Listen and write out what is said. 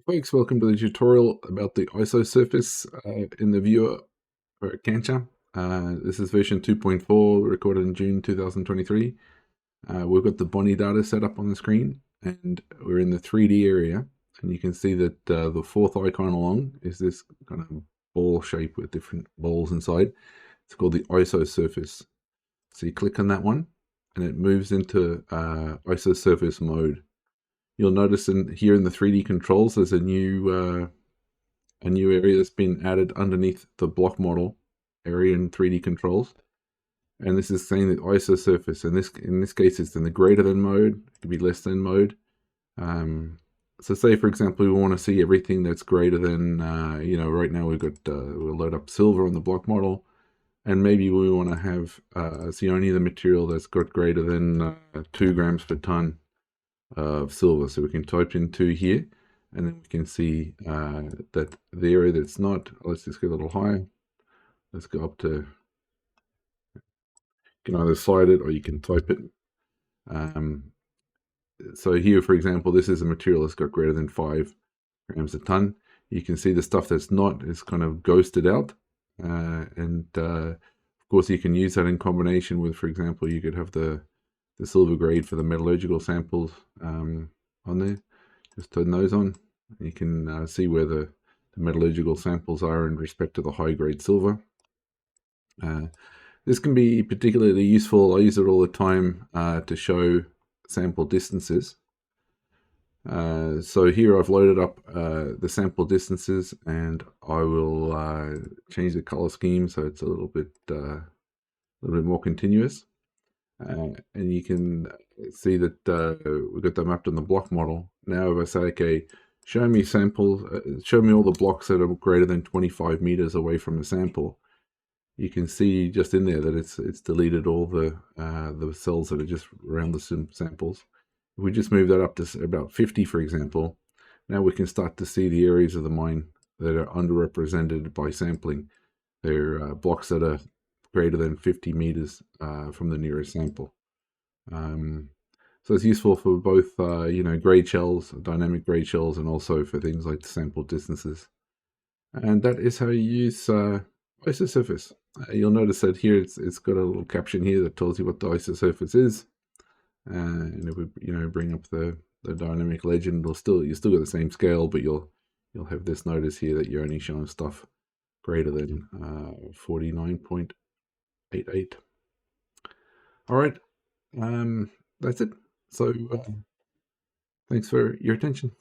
Folks, welcome to the tutorial about the IsoSurface in the viewer for Cancha. This is version 2.4, recorded in June 2023. We've got the Bonnie data set up on the screen, and we're in the 3D area. And you can see that the fourth icon along is this kind of ball shape with different balls inside. It's called the IsoSurface. So you click on that one, and it moves into IsoSurface mode. You'll notice here in the 3D controls, there's a new area that's been added underneath the block model area in 3D controls. And this is saying that IsoSurface, in this case, it's in the greater than mode. It could be less than mode. So say, for example, we want to see everything that's greater than, right now we've got, we'll load up silver on the block model. And maybe we want to have, see only the material that's got greater than 2 grams per ton of silver. So we can type in 2 here, and then we can see that the area that's not, let's just go a little higher. Let's go up to, you can either slide it or you can type it. So here, for example, this is a material that's got greater than 5 grams a ton. You can see the stuff that's not is kind of ghosted out. Of course, you can use that in combination with, for example, you could have the silver grade for the metallurgical samples on there. Just turn those on. You can see where the metallurgical samples are in respect to the high grade silver. This can be particularly useful. I use it all the time to show sample distances. So here I've loaded up the sample distances, and I will change the color scheme so it's a little bit more continuous. And you can see that we've got them mapped on the block model. Now if I say, okay, show me samples, show me all the blocks that are greater than 25 meters away from the sample, you can see just in there that it's deleted all the cells that are just around the samples. If we just move that up to about 50, for example, now we can start to see the areas of the mine that are underrepresented by sampling. They're blocks that are greater than 50 meters from the nearest sample. So it's useful for both, grade shells, dynamic grade shells, and also for things like sample distances. And that is how you use IsoSurface. You'll notice that here it's got a little caption here that tells you what the IsoSurface is. And if we bring up the dynamic legend, you still got the same scale, but you'll have this notice here that you're only showing stuff greater than 49.88. All right, that's it. So thanks for your attention.